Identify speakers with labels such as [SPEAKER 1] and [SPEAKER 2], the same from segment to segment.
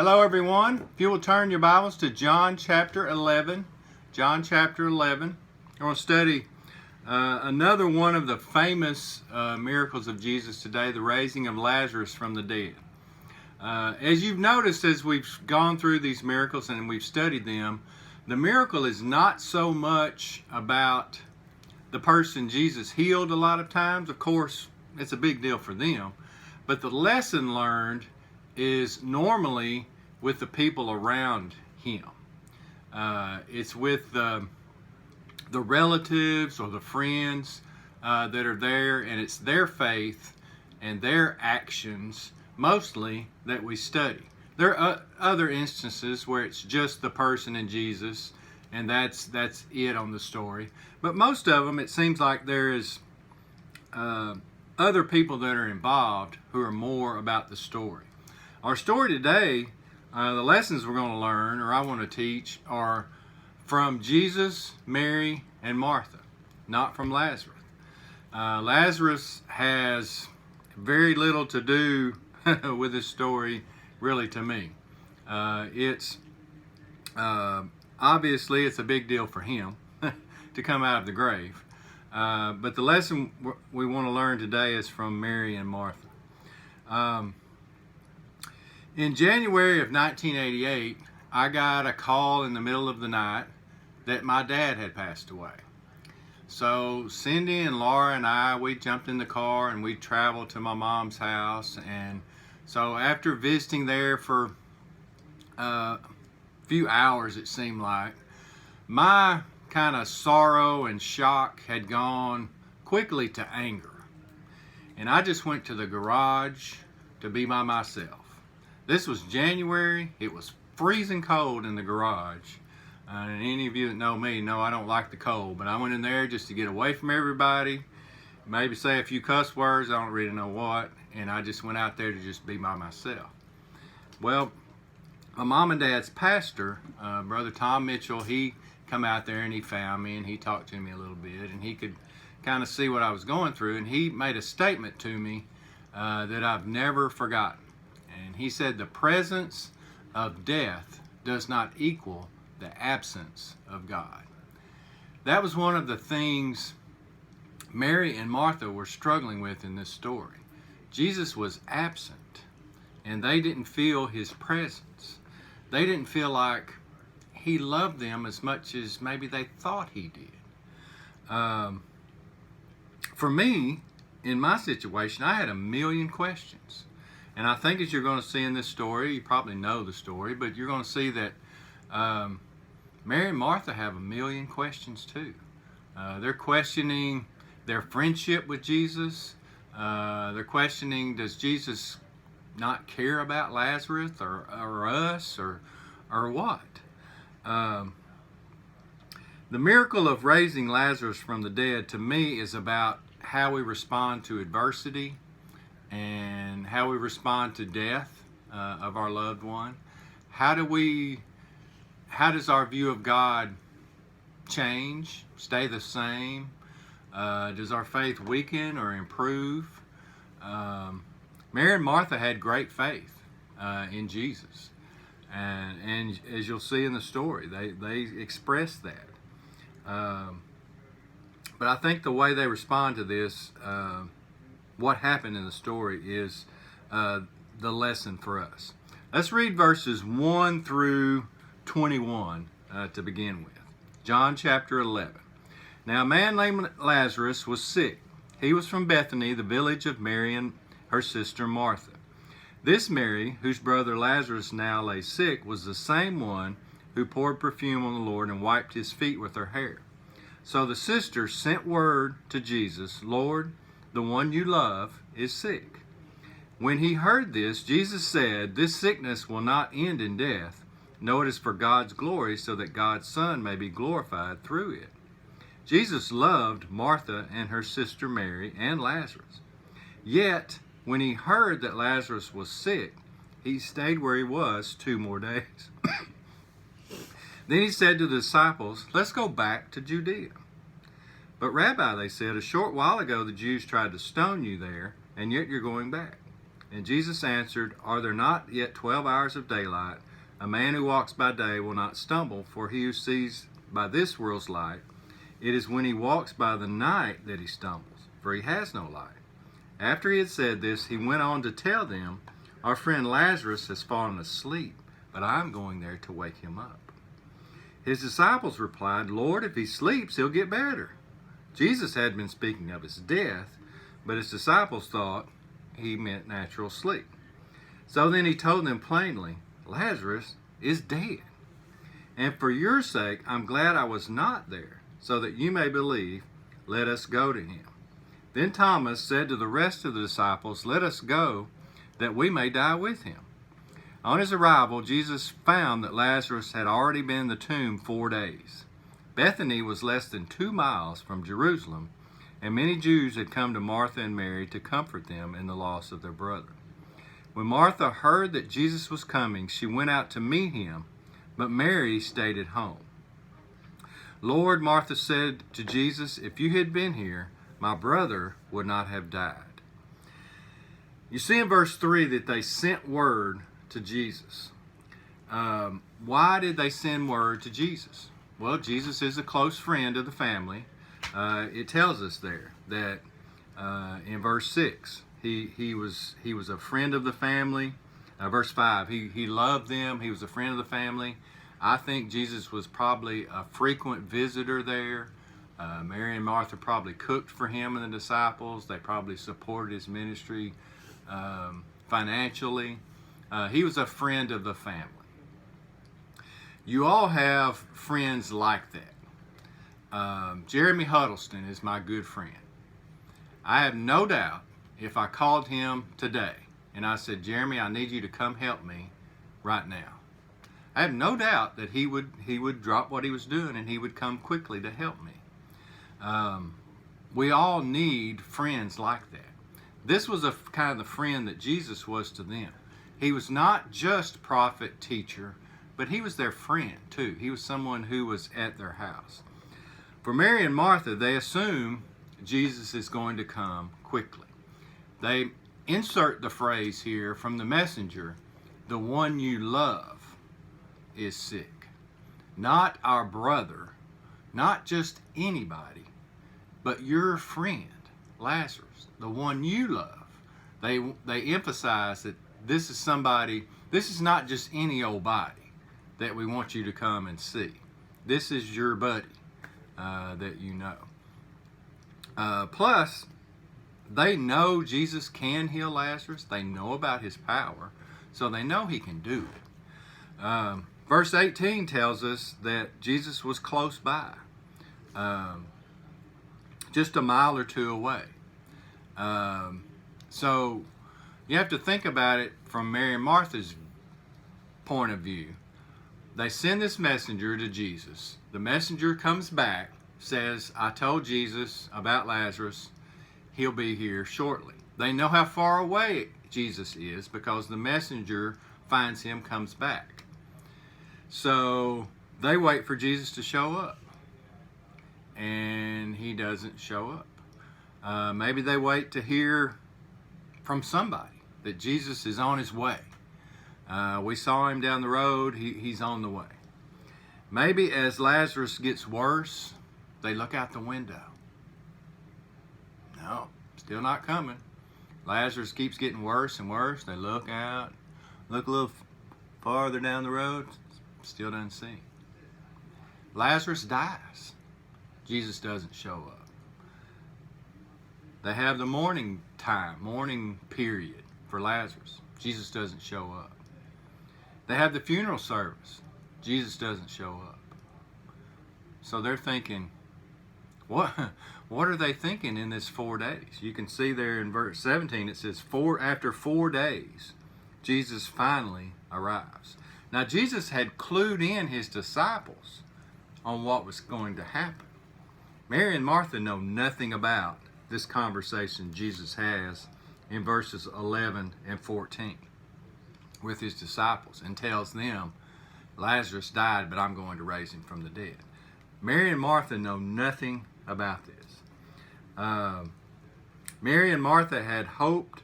[SPEAKER 1] Hello everyone. If you will turn your Bibles to John chapter 11. John chapter 11. We're going to study another one of the famous miracles of Jesus today, the raising of Lazarus from the dead. As you've noticed as we've gone through these miracles and we've studied them, the miracle is not so much about the person Jesus healed a lot of times. Of course, it's a big deal for them. But the lesson learned is normally with the people around him. It's with the relatives or the friends that are there, and it's their faith and their actions mostly that we study. There are other instances where it's just the person and Jesus, and that's it on the story. But most of them, it seems like there is other people that are involved who are more about the story. Our story today, the lessons we're going to learn, or I want to teach, are from Jesus, Mary, and Martha, not from Lazarus. Lazarus has very little to do with this story, really, to me. Obviously, it's a big deal for him to come out of the grave. But the lesson we want to learn today is from Mary and Martha. In January of 1988, I got a call in the middle of the night that my dad had passed away. So Cindy and Laura and I, we jumped in the car and we traveled to my mom's house. And so after visiting there for a few hours, it seemed like, my kind of sorrow and shock had gone quickly to anger. And I just went to the garage to be by myself. This was January. It was freezing cold in the garage. And any of you that know me know I don't like the cold, but I went in there just to get away from everybody, maybe say a few cuss words, I don't really know what, and I just went out there to just be by myself. Well, my mom and dad's pastor, Brother Tom Mitchell, he come out there and he found me and he talked to me a little bit, and he could kind of see what I was going through, and he made a statement to me that I've never forgotten. And he said, the presence of death does not equal the absence of God. That was one of the things Mary and Martha were struggling with in this story. Jesus was absent, and they didn't feel his presence. They didn't feel like he loved them as much as maybe they thought he did. For me, in my situation, I had a million questions. And I think as you're going to see in this story, you probably know the story, but you're going to see that Mary and Martha have a million questions too. They're questioning their friendship with Jesus. They're questioning, does Jesus not care about Lazarus or us or what? The miracle of raising Lazarus from the dead, to me, is about how we respond to adversity and how we respond to death of our loved one. How does our view of God change, stay the same? Does our faith weaken or improve? Mary and Martha had great faith in Jesus. And as you'll see in the story, they expressed that. But I think the way they respond to this, what happened in the story, is the lesson for us. Let's read verses 1 through 21 to begin with. John chapter 11. Now a man named Lazarus was sick. He was from Bethany, the village of Mary and her sister Martha. This Mary, whose brother Lazarus now lay sick, was the same one who poured perfume on the Lord and wiped his feet with her hair. So the sister sent word to Jesus, Lord, the one you love is sick. When he heard this, Jesus said, this sickness will not end in death. No, it is for God's glory, so that God's Son may be glorified through it. Jesus loved Martha and her sister Mary and Lazarus. Yet, when he heard that Lazarus was sick, he stayed where he was 2 more days. Then he said to the disciples, let's go back to Judea. But Rabbi, they said, a short while ago the Jews tried to stone you there, and yet you're going back. And Jesus answered, Are there not yet 12 hours of daylight? A man who walks by day will not stumble, for he who sees by this world's light, it is when he walks by the night that he stumbles, for he has no light. After he had said this, he went on to tell them, Our friend Lazarus has fallen asleep, but I am going there to wake him up. His disciples replied, Lord, if he sleeps, he'll get better. Jesus had been speaking of his death, but his disciples thought he meant natural sleep. So then he told them plainly, Lazarus is dead. And for your sake, I'm glad I was not there, so that you may believe. Let us go to him. Then Thomas said to the rest of the disciples, Let us go, that we may die with him. On his arrival, Jesus found that Lazarus had already been in the tomb 4 days. Bethany was less than 2 miles from Jerusalem, and many Jews had come to Martha and Mary to comfort them in the loss of their brother. When Martha heard that Jesus was coming, she went out to meet him, but Mary stayed at home. Lord, Martha said to Jesus, If you had been here, my brother would not have died. You see in verse 3 that they sent word to Jesus. Why did they send word to Jesus? Well, Jesus is a close friend of the family. It tells us there that in verse 6, he was a friend of the family. Verse 5, he loved them. He was a friend of the family. I think Jesus was probably a frequent visitor there. Mary and Martha probably cooked for him and the disciples. They probably supported his ministry financially. He was a friend of the family. You all have friends like that. Jeremy Huddleston is my good friend. I have no doubt if I called him today and I said, Jeremy, I need you to come help me right now, I have no doubt that he would drop what he was doing and he would come quickly to help me. We all need friends like that. This was a kind of the friend that Jesus was to them. He was not just prophet, teacher, but he was their friend too. He was someone who was at their house. For Mary and Martha, they assume Jesus is going to come quickly. They insert the phrase here from the messenger, the one you love is sick. Not our brother, not just anybody, but your friend, Lazarus, the one you love. They emphasize that this is somebody, this is not just any old body that we want you to come and see. This is your buddy that you know. Plus, they know Jesus can heal Lazarus. They know about his power, so they know he can do it. Verse 18 tells us that Jesus was close by, just a mile or two away. So you have to think about it from Mary and Martha's point of view. They send this messenger to Jesus. The messenger comes back, says, I told Jesus about Lazarus. He'll be here shortly. They know how far away Jesus is because the messenger finds him, comes back. So they wait for Jesus to show up. And he doesn't show up. Maybe they wait to hear from somebody that Jesus is on his way. We saw him down the road. He's on the way. Maybe as Lazarus gets worse, they look out the window. No, still not coming. Lazarus keeps getting worse and worse. They look out, look a little farther down the road, still doesn't see him. Lazarus dies. Jesus doesn't show up. They have the morning period for Lazarus. Jesus doesn't show up. They have the funeral service. Jesus doesn't show up. So they're thinking, what are they thinking in this 4 days? You can see there in verse 17, it says, after 4 days, Jesus finally arrives. Now, Jesus had clued in his disciples on what was going to happen. Mary and Martha know nothing about this conversation Jesus has in verses 11 and 14 with his disciples and tells them, Lazarus died, but I'm going to raise him from the dead. Mary and Martha know nothing about this. Mary and Martha had hoped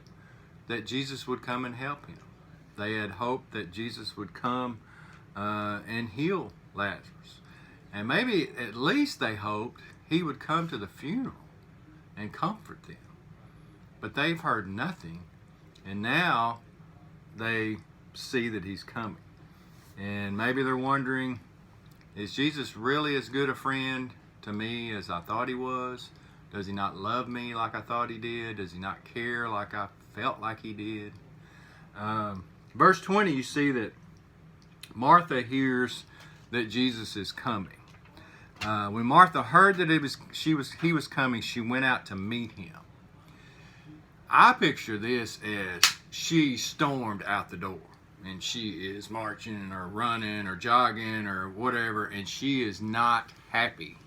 [SPEAKER 1] that Jesus would come and help him. They had hoped that Jesus would come and heal Lazarus. And maybe at least they hoped he would come to the funeral and comfort them. But they've heard nothing, and now they see that he's coming. And maybe they're wondering, is Jesus really as good a friend to me as I thought he was? Does he not love me like I thought he did? Does he not care like I felt like he did? Verse 20, you see that Martha hears that Jesus is coming. When Martha heard that he was coming, she went out to meet him. I picture this as she stormed out the door, and she is marching or running or jogging or whatever, and she is not happy,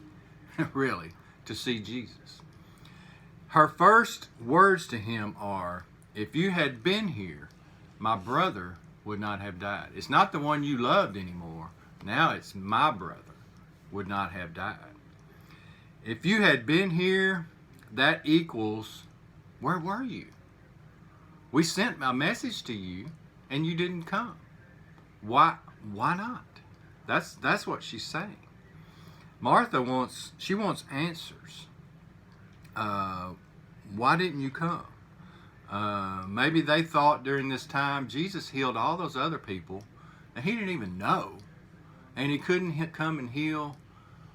[SPEAKER 1] really, to see Jesus. Her first words to him are, "If you had been here, my brother would not have died." It's not the one you loved anymore. Now it's my brother would not have died. If you had been here, that equals, where were you? We sent a message to you and you didn't come. Why not? That's what she's saying. Martha wants answers. Why didn't you come? Maybe they thought during this time Jesus healed all those other people and he didn't even know. And he couldn't come and heal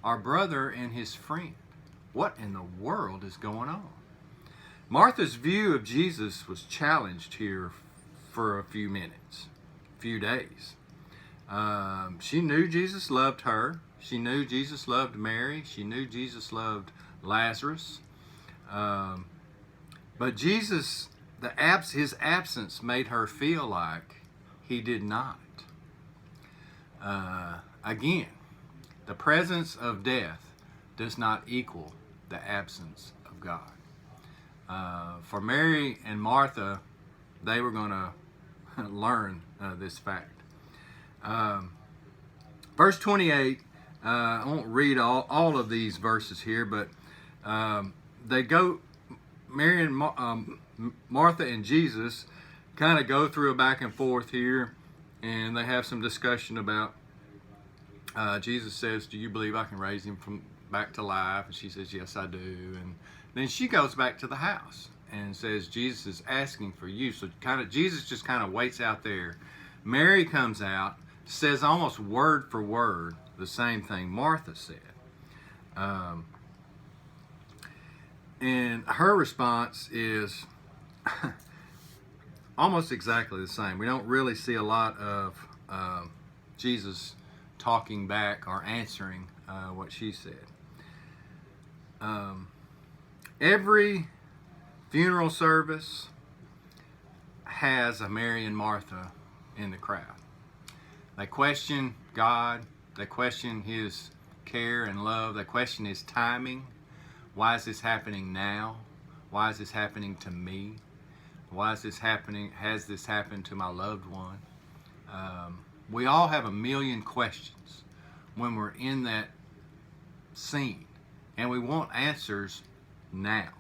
[SPEAKER 1] our brother and his friend. What in the world is going on? Martha's view of Jesus was challenged here for a few minutes, a few days. She knew Jesus loved her. She knew Jesus loved Mary. She knew Jesus loved Lazarus. But Jesus, his absence made her feel like he did not. Again, the presence of death does not equal the absence of God. For Mary and Martha, they were going to learn this fact. Verse 28, I won't read all of these verses here, but Mary and Martha and Jesus kind of go through a back and forth here, and they have some discussion about, Jesus says, "Do you believe I can raise him back to life?" And she says, "Yes, I do." And then she goes back to the house and says, "Jesus is asking for you." So Jesus just kind of waits out there. Mary comes out, says almost word for word the same thing Martha said. And her response is almost exactly the same. We don't really see a lot of Jesus talking back or answering what she said. Every funeral service has a Mary and Martha in the crowd. They question God. They question his care and love. They question his timing. Why is this happening now? Why is this happening to me? Why is this happening? Has this happened to my loved one? We all have a million questions when we're in that scene, and we want answers now.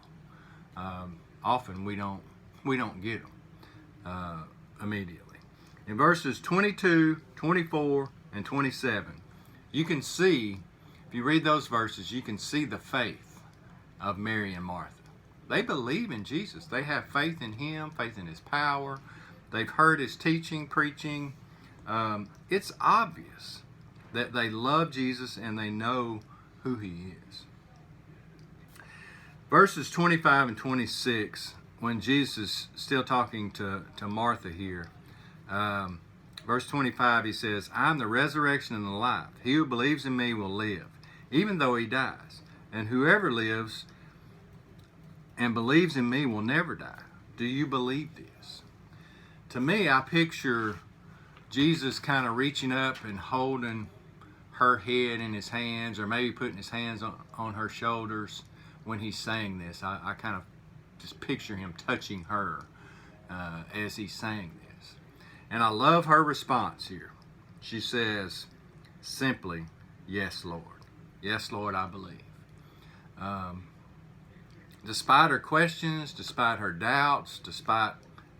[SPEAKER 1] Often we don't get them immediately. In verses 22, 24, and 27, you can see, if you read those verses, you can see the faith of Mary and Martha. They believe in Jesus. They have faith in him, faith in his power. They've heard his teaching, preaching. It's obvious that they love Jesus and they know who he is. Verses 25 and 26, when Jesus is still talking to Martha here, verse 25, he says, "I'm the resurrection and the life. He who believes in me will live, even though he dies. And whoever lives and believes in me will never die." Do you believe this? To me, I picture Jesus kind of reaching up and holding her head in his hands, or maybe putting his hands on her shoulders when he's saying this. I kind of just picture him touching her as he's saying this. And I love her response here. She says simply, "Yes, Lord. Yes, Lord, I believe." Despite her questions, despite her doubts, despite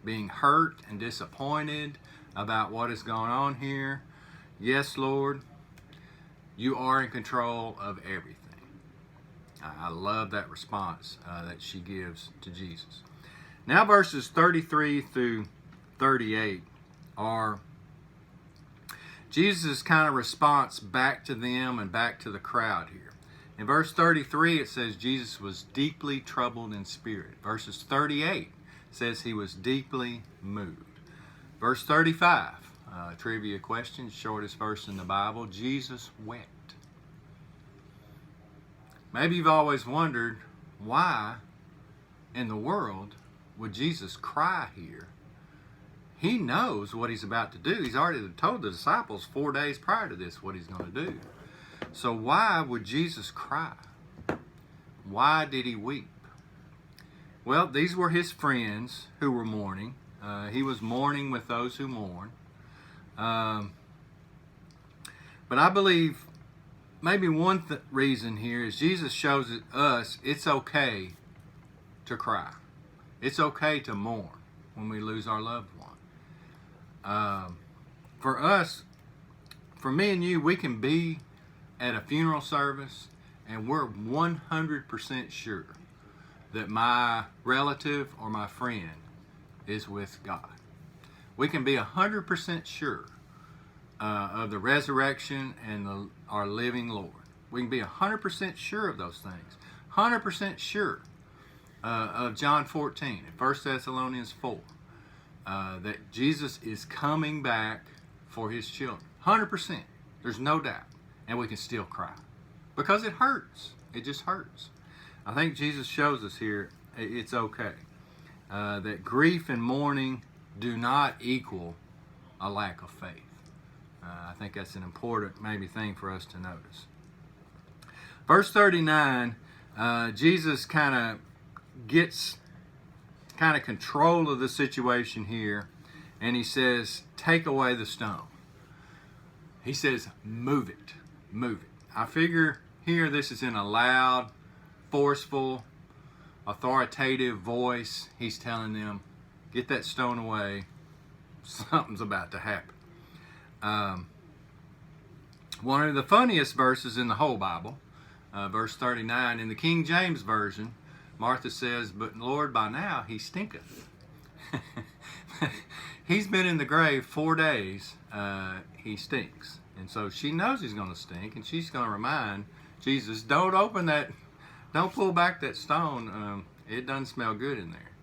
[SPEAKER 1] being hurt and disappointed about what is going on here. Yes, Lord, you are in control of everything. I love that response that she gives to Jesus. Now verses 33 through 38 are Jesus' kind of response back to them and back to the crowd here. In verse 33 it says Jesus was deeply troubled in spirit. Verses 38 says he was deeply moved. Verse 35, trivia question, shortest verse in the Bible, Jesus wept. Maybe you've always wondered, why in the world would Jesus cry here? He knows what he's about to do. He's already told the disciples 4 days prior to this what he's going to do. So why would Jesus cry? Why did he weep? Well, these were his friends who were mourning. He was mourning with those who mourn. But I believe maybe one reason here is Jesus shows us it's okay to cry. It's okay to mourn when we lose our loved one. For us, for me and you, we can be at a funeral service and we're 100% sure that my relative or my friend is with God. We can be 100% sure of the resurrection and our living Lord. We can be 100% sure of those things. 100% sure of John 14 and 1 Thessalonians 4. That Jesus is coming back for his children. 100%. There's no doubt. And we can still cry. Because it hurts. It just hurts. I think Jesus shows us here it's okay. That grief and mourning do not equal a lack of faith. I think that's an important maybe thing for us to notice. Verse 39, Jesus kind of gets control of the situation here, and he says, take away the stone. He says, move it, move it. I figure here this is in a loud, forceful, authoritative voice. He's telling them, get that stone away. Something's about to happen. One of the funniest verses in the whole Bible, verse 39, in the King James Version, Martha says, but Lord, by now he stinketh. He's been in the grave 4 days. He stinks. And so she knows he's going to stink, and she's going to remind Jesus, don't open that, don't pull back that stone. It doesn't smell good in there.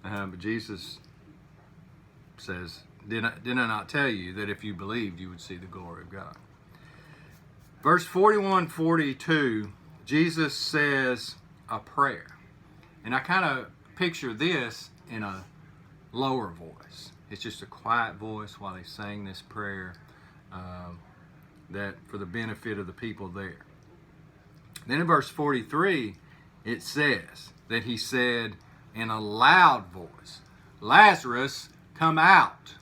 [SPEAKER 1] But Jesus says, did I not tell you that if you believed, you would see the glory of God? Verse 41-42, Jesus says a prayer. And I kind of picture this in a lower voice. It's just a quiet voice while they sang this prayer, that for the benefit of the people there. Then in verse 43, it says that he said in a loud voice, Lazarus, come out.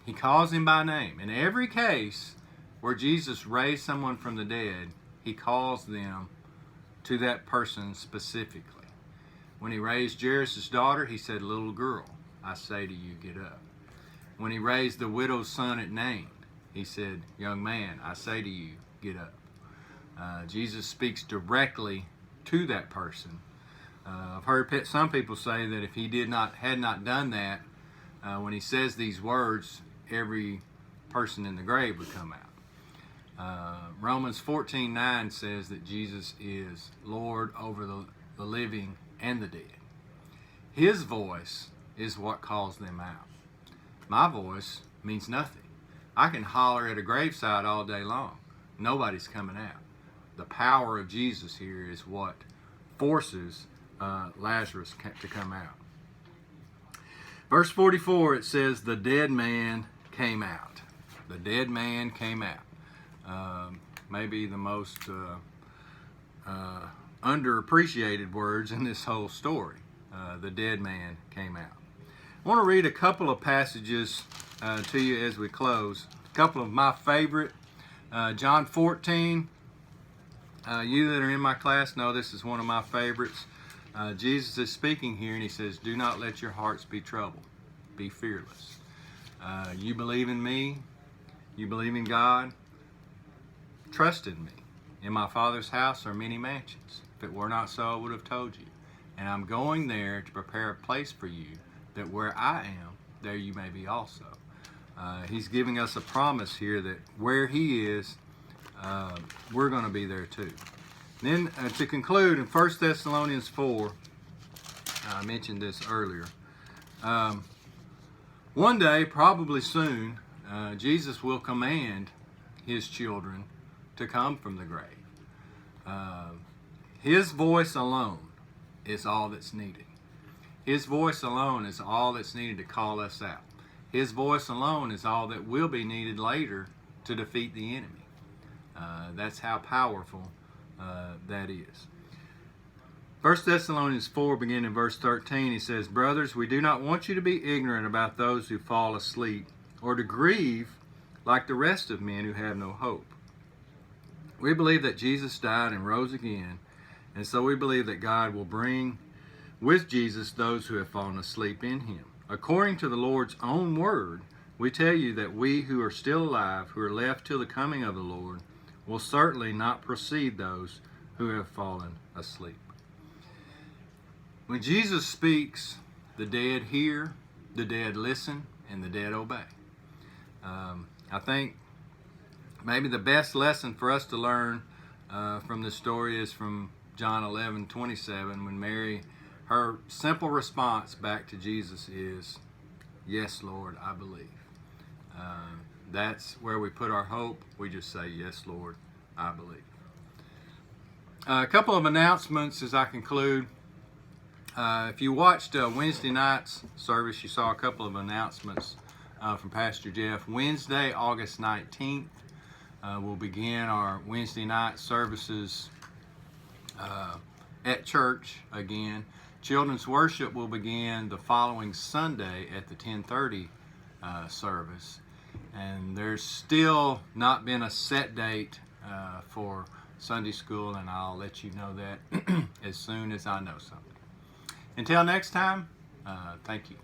[SPEAKER 1] He calls him by name. In every case where Jesus raised someone from the dead, he calls them to that person specifically. When he raised Jairus' daughter, he said, little girl, I say to you, get up. When he raised the widow's son at Nain, he said, young man, I say to you, get up. Jesus speaks directly to that person. I've heard some people say that if he had not done that, when he says these words, every person in the grave would come out. Romans 14:9 says that Jesus is Lord over the living and the dead. His voice is what calls them out. My voice means nothing. I can holler at a graveside all day long. Nobody's coming out. The power of Jesus here is what forces Lazarus to come out. Verse 44, it says, the dead man came out. The dead man came out. Maybe the most underappreciated words in this whole story. The dead man came out. I want to read a couple of passages to you as we close. A couple of my favorite. John 14. You that are in my class know this is one of my favorites. Jesus is speaking here, and he says, do not let your hearts be troubled. Be fearless. You believe in me. You believe in God. Trust in me. In my Father's house are many mansions. If it were not so, I would have told you. And I'm going there to prepare a place for you, that where I am, there you may be also. He's giving us a promise here that where he is, we're going to be there too. Then to conclude, in 1 Thessalonians 4, I mentioned this earlier. One day, probably soon, Jesus will command his children to come from the grave. His voice alone is all that's needed. His voice alone is all that's needed to call us out. His voice alone is all that will be needed later to defeat the enemy. That's how powerful that is. 1 Thessalonians 4, beginning in verse 13, he says, brothers, we do not want you to be ignorant about those who fall asleep, or to grieve like the rest of men who have no hope. We believe that Jesus died and rose again, and so we believe that God will bring with Jesus those who have fallen asleep in him. According to the Lord's own word, we tell you that we who are still alive, who are left till the coming of the Lord, will certainly not precede those who have fallen asleep. When Jesus speaks, the dead hear, the dead listen, and the dead obey. I think maybe the best lesson for us to learn from this story is from John 11:27, when Mary, her simple response back to Jesus is, yes, Lord, I believe. That's where we put our hope. We just say, yes, Lord, I believe. A couple of announcements as I conclude. If you watched Wednesday night's service, you saw a couple of announcements from Pastor Jeff. Wednesday, August 19th, we'll begin our Wednesday night services at church again. Children's worship will begin the following Sunday at the 10:30 service. And there's still not been a set date for Sunday school, and I'll let you know that as soon as I know something. Until next time, thank you.